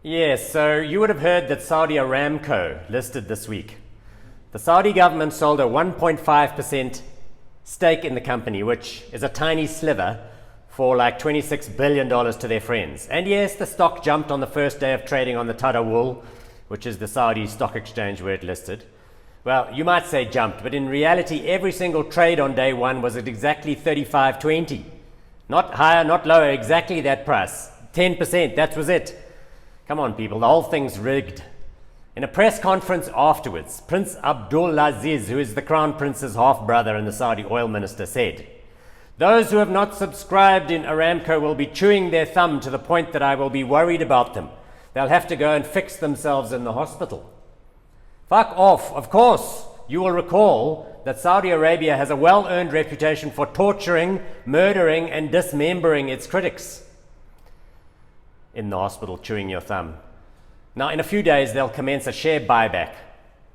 Yes, so you would have heard that Saudi Aramco listed this week. The Saudi government sold a 1.5% stake in the company, which is a tiny sliver, for like $26 billion to their friends. And yes, the stock jumped on the first day of trading on the Tadawul, which is the Saudi stock exchange where it listed. Well, you might say jumped, but in reality, every single trade on day one was at exactly 35.20. Not higher, not lower, exactly that price. 10%, that was it. Come on, people, the whole thing's rigged. In a press conference afterwards, Prince Abdulaziz, who is the Crown Prince's half-brother and the Saudi oil minister, said, "Those who have not subscribed in Aramco will be chewing their thumb to the point that I will be worried about them. They'll have to go and fix themselves in the hospital." Fuck off. Of course, you will recall that Saudi Arabia has a well-earned reputation for torturing, murdering, and dismembering its critics. In the hospital, chewing your thumb. Now, in a few days, they'll commence a share buyback.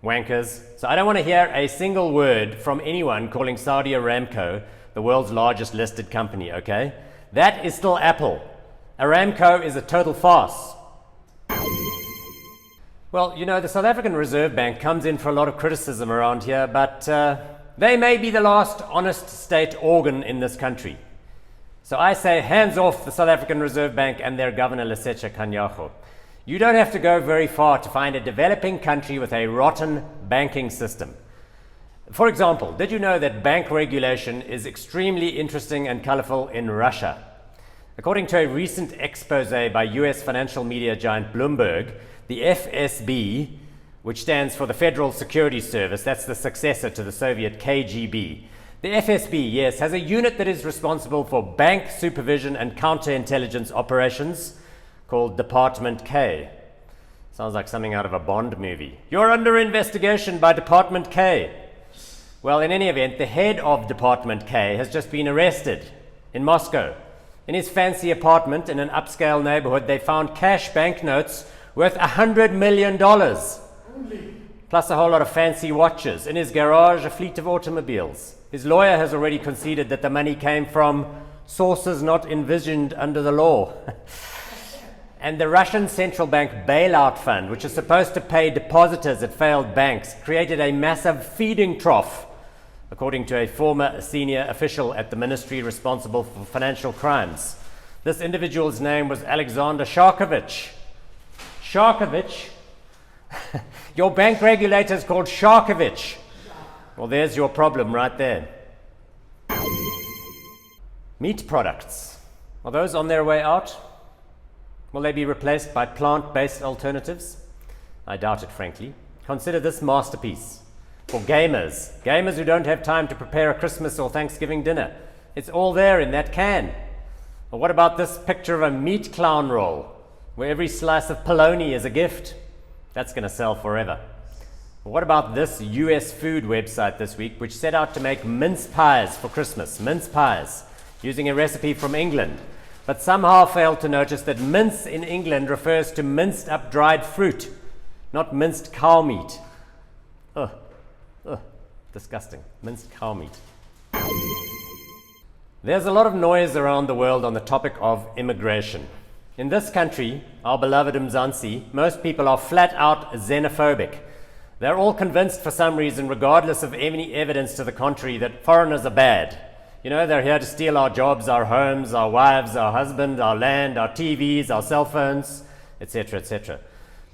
Wankers. So I don't want to hear a single word from anyone calling Saudi Aramco the world's largest listed company, okay? That is still Apple. Aramco is a total farce. Well, you know, the South African Reserve Bank comes in for a lot of criticism around here, but they may be the last honest state organ in this country. So I say hands off the South African Reserve Bank and their governor, Lesetja Kganyago. You don't have to go very far to find a developing country with a rotten banking system. For example, did you know that bank regulation is extremely interesting and colorful in Russia? According to a recent expose by US financial media giant Bloomberg, the FSB, which stands for the Federal Securities Service, that's the successor to the Soviet KGB. The FSB, yes, has a unit that is responsible for bank supervision and counterintelligence operations called Department K. Sounds like something out of a Bond movie. You're under investigation by Department K. Well, in any event, the head of Department K has just been arrested in Moscow. In his fancy apartment in an upscale neighborhood, they found cash banknotes worth $100 million. Plus a whole lot of fancy watches. In his garage, a fleet of automobiles. His lawyer has already conceded that the money came from sources not envisioned under the law. And the Russian central bank bailout fund, which is supposed to pay depositors at failed banks, created a massive feeding trough, according to a former senior official at the ministry responsible for financial crimes. This individual's name was Alexander Sharkovich. Sharkovich? Your bank regulator is called Sharkovich. Well, there's your problem right there. Meat products. Are those on their way out? Will they be replaced by plant-based alternatives? I doubt it, frankly. Consider this masterpiece. For gamers who don't have time to prepare a Christmas or Thanksgiving dinner. It's all there in that can. Or what about this picture of a meat clown roll, where every slice of polony is a gift? That's going to sell forever. What about this US food website this week, which set out to make mince pies for Christmas, mince pies, using a recipe from England, but somehow failed to notice that mince in England refers to minced up dried fruit, not minced cow meat. Ugh, disgusting, minced cow meat. There's a lot of noise around the world on the topic of immigration. In this country, our beloved Mzansi, most people are flat out xenophobic. They're all convinced for some reason, regardless of any evidence to the contrary, that foreigners are bad. You know, they're here to steal our jobs, our homes, our wives, our husbands, our land, our TVs, our cell phones, etc., etc.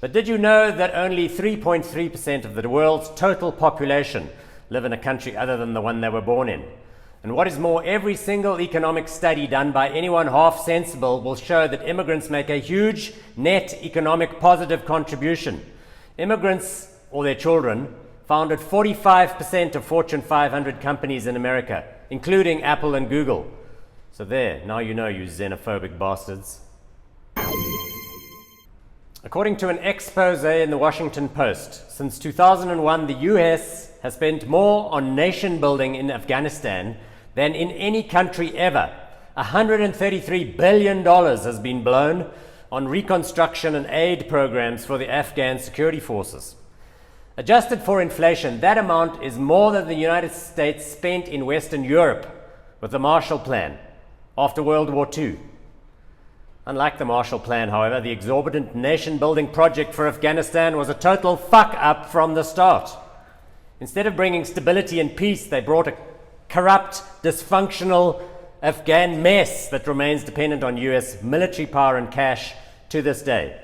But did you know that only 3.3% of the world's total population live in a country other than the one they were born in? And what is more, every single economic study done by anyone half sensible will show that immigrants make a huge net economic positive contribution. Immigrants, or their children, founded 45% of Fortune 500 companies in America, including Apple and Google. So there, now you know, you xenophobic bastards. According to an expose in the Washington Post, since 2001, the US has spent more on nation building in Afghanistan than in any country ever. $133 billion has been blown on reconstruction and aid programs for the Afghan security forces. Adjusted for inflation, that amount is more than the United States spent in Western Europe with the Marshall Plan after World War II. Unlike the Marshall Plan, however, the exorbitant nation-building project for Afghanistan was a total fuck-up from the start. Instead of bringing stability and peace, they brought a corrupt, dysfunctional Afghan mess that remains dependent on US military power and cash to this day.